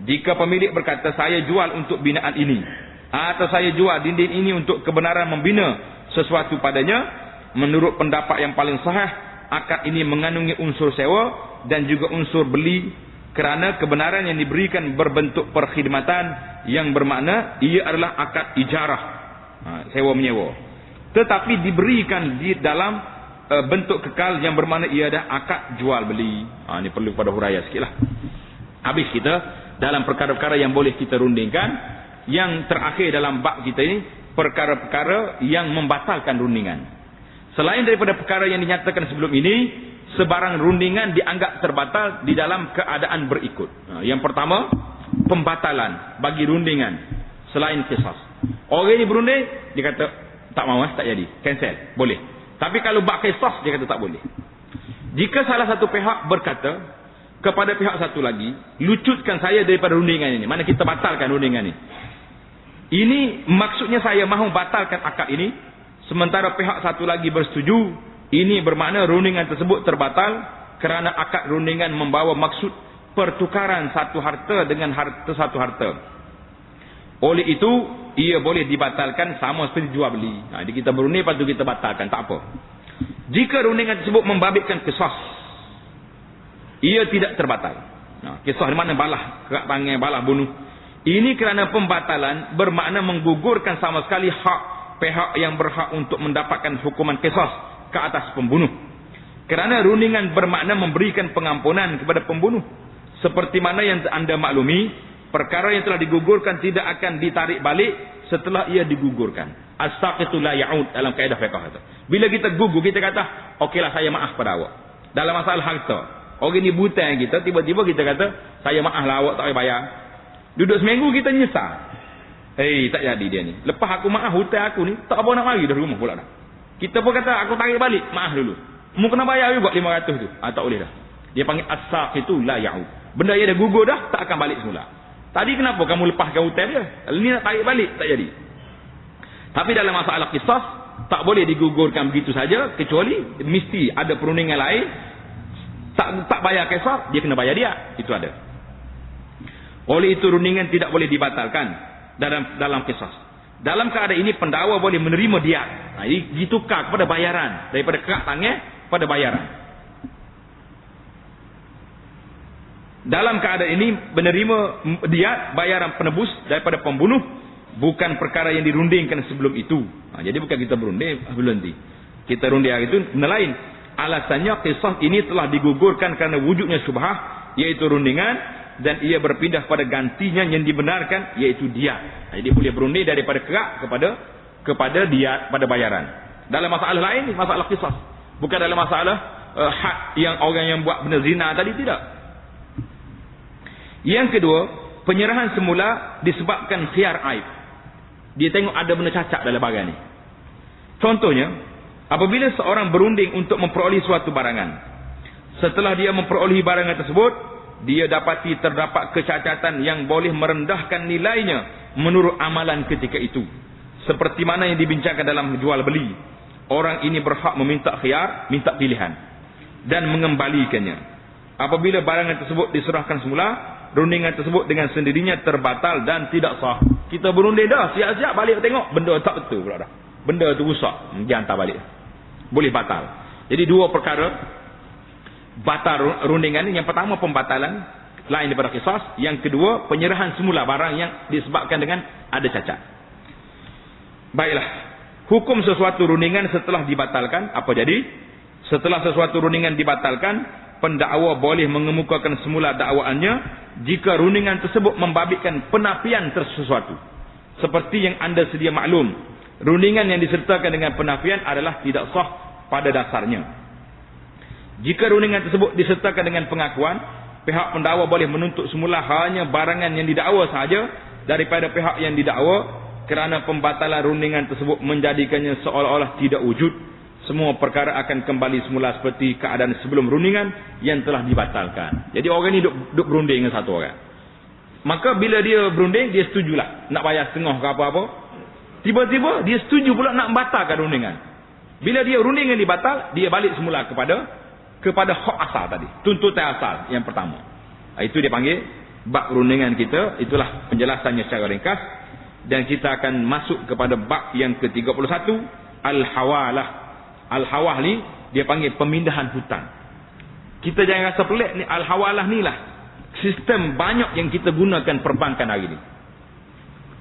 Speaker 1: Jika pemilik berkata saya jual untuk binaan ini, atau saya jual dinding ini untuk kebenaran membina sesuatu padanya, menurut pendapat yang paling sahih, akad ini mengandungi unsur sewa dan juga unsur beli, kerana kebenaran yang diberikan berbentuk perkhidmatan yang bermakna ia adalah akad ijarah, sewa menyewa, tetapi diberikan di dalam bentuk kekal yang bermakna ia adalah akad jual beli. Ini perlu pada huraian sikitlah. Habis kita dalam perkara-perkara yang boleh kita rundingkan. Yang terakhir dalam bab kita ini, perkara-perkara yang membatalkan rundingan. Selain daripada perkara yang dinyatakan sebelum ini, sebarang rundingan dianggap terbatal di dalam keadaan berikut. Yang pertama, pembatalan bagi rundingan selain qisas. Orang ini berunding, dia kata tak mahu, tak jadi, cancel, boleh. Tapi kalau bab qisas, dia kata tak boleh. Jika salah satu pihak berkata kepada pihak satu lagi, lucutkan saya daripada rundingan ini. Mana kita batalkan rundingan ini. Ini maksudnya saya mahu batalkan akad ini, sementara pihak satu lagi bersetuju. Ini bermakna rundingan tersebut terbatal kerana akad rundingan membawa maksud pertukaran satu harta dengan satu harta. Oleh itu, ia boleh dibatalkan sama seperti jual beli. Jadi kita berunding, lepas tu kita batalkan, tak apa. Jika rundingan tersebut membabitkan qisas, ia tidak terbatal. Kisah di mana balah, kerak tangan, balah bunuh. Ini kerana pembatalan bermakna menggugurkan sama sekali hak pihak yang berhak untuk mendapatkan hukuman qisas ke atas pembunuh. Kerana rundingan bermakna memberikan pengampunan kepada pembunuh. Seperti mana yang anda maklumi, perkara yang telah digugurkan tidak akan ditarik balik setelah ia digugurkan. As-saqitu la ya'ud dalam kaedah fiqh itu. Bila kita gugur, kita kata, okeylah saya maaf pada awak. Dalam masalah harta. Orang ni buta yang kita, tiba-tiba kita kata, saya maaf lah awak tak payah bayar. Duduk seminggu kita nyesal. Tak jadi dia ni. Lepas aku maaf hutang aku ni, tak apa nak mari dari rumah pula dah. Kita pun kata, aku tarik balik, maaf dulu. Mu kena bayar juga 500 tu. Tak boleh dah. Dia panggil as-saqitu la ya'ud. Benda yang dah gugur dah, tak akan balik semula. Tadi kenapa kamu lepaskan hutang dia? Ni nak tarik balik, tak jadi. Tapi dalam masalah qisas, tak boleh digugurkan begitu saja, kecuali mesti ada perundingan lain. Tak bayar qisas, dia kena bayar dia. Itu ada. Oleh itu rundingan tidak boleh dibatalkan dalam qisas. Dalam keadaan ini pendakwa boleh menerima dia. Ditukar kepada bayaran, daripada kerak tangan pada bayaran. Dalam keadaan ini menerima dia bayaran penebus daripada pembunuh, bukan perkara yang dirundingkan sebelum itu. Jadi bukan kita berunding sebelum nanti. Kita runding hari itu benda lain. Alasannya qisas ini telah digugurkan kerana wujudnya syubhah, iaitu rundingan, dan ia berpindah pada gantinya yang dibenarkan, iaitu diat. Jadi boleh berunding daripada kerak kepada diat pada bayaran. Dalam masalah lain, masalah qisas. Bukan dalam masalah had yang orang yang buat benda zina tadi, tidak. Yang kedua, penyerahan semula disebabkan khiyar aib. Dia tengok ada benda cacat dalam barang ni. Contohnya, apabila seorang berunding untuk memperoleh suatu barangan, setelah dia memperoleh barangan tersebut, dia dapati terdapat kecacatan yang boleh merendahkan nilainya menurut amalan ketika itu. Seperti mana yang dibincangkan dalam jual beli. Orang ini berhak meminta khiyar, minta pilihan, dan mengembalikannya. Apabila barangan tersebut diserahkan semula, rundingan tersebut dengan sendirinya terbatal dan tidak sah. Kita berunding dah, siap-siap balik tengok, benda tak betul pula dah. Benda tu rusak, dia hantar balik. Boleh batal. Jadi dua perkara batal rundingan ini. Yang pertama pembatalan lain daripada qisas, yang kedua penyerahan semula barang yang disebabkan dengan ada cacat. Baiklah, hukum sesuatu rundingan setelah dibatalkan apa jadi? Setelah sesuatu rundingan dibatalkan, pendakwa boleh mengemukakan semula dakwaannya jika rundingan tersebut membabitkan penafian sesuatu. Seperti yang anda sedia maklum, rundingan yang disertakan dengan penafian adalah tidak sah pada dasarnya. Jika rundingan tersebut disertakan dengan pengakuan, pihak pendakwa boleh menuntut semula hanya barangan yang didakwa sahaja daripada pihak yang didakwa, kerana pembatalan rundingan tersebut menjadikannya seolah-olah tidak wujud. Semua perkara akan kembali semula seperti keadaan sebelum rundingan yang telah dibatalkan. Jadi orang ni duduk berunding dengan satu orang. Maka bila dia berunding, dia setujulah nak bayar setengah ke apa-apa. Tiba-tiba dia setuju pula nak membatalkan rundingan. Bila dia rundingan dibatal, dia balik semula kepada hak asal tadi, tuntutan asal yang pertama. Itu dia panggil bab rundingan kita. Itulah penjelasannya secara ringkas, dan kita akan masuk kepada bab yang ke-31, al-hawalah. Al-hawah ni dia panggil pemindahan hutang. Kita jangan rasa pelik ni, al-hawalah ni lah sistem banyak yang kita gunakan perbankan hari ni.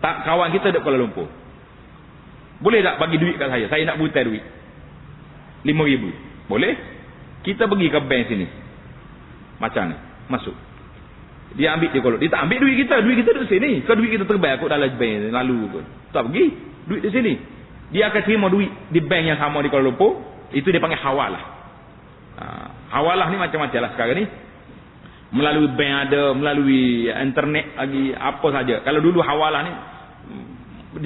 Speaker 1: Tak, kawan kita dekat Kuala Lumpur, boleh tak bagi duit kat saya nak butai duit 5,000, boleh? Kita pergi ke bank sini, macam ni, masuk, dia ambil dia kolok. Dia tak ambil duit kita duduk sini. Kalau duit kita terbaik kot dalam bank lalu kot, tak pergi duit di sini. Dia akan terima duit di bank yang sama di Kuala Lumpur. Itu dia panggil hawalah. Hawalah ni macam-macam lah sekarang ni. Melalui bank ada, melalui internet lagi, apa saja. Kalau dulu hawalah ni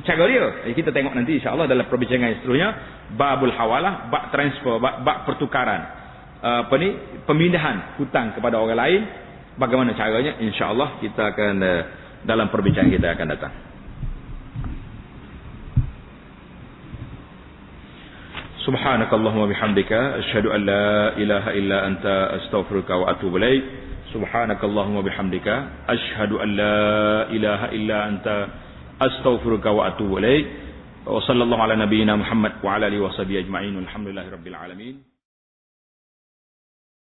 Speaker 1: cara dia, kita tengok nanti insya-Allah dalam perbincangan seterusnya, babul hawalah, bab transfer, bab pertukaran. pemindahan hutang kepada orang lain. Bagaimana caranya? Insya-Allah kita akan dalam perbincangan kita akan datang. Subhanakallahumma bihamdika asyhadu an la ilaha illa anta astaghfiruka wa atubu ilaik. Subhanakallahumma bihamdika asyhadu an la ilaha illa anta astaghfiruka wa atubu ilaik. Wa sallallahu ala nabiyyina Muhammad wa ala alihi wa sahbihi ajma'in. Alhamdulillahirabbil alamin.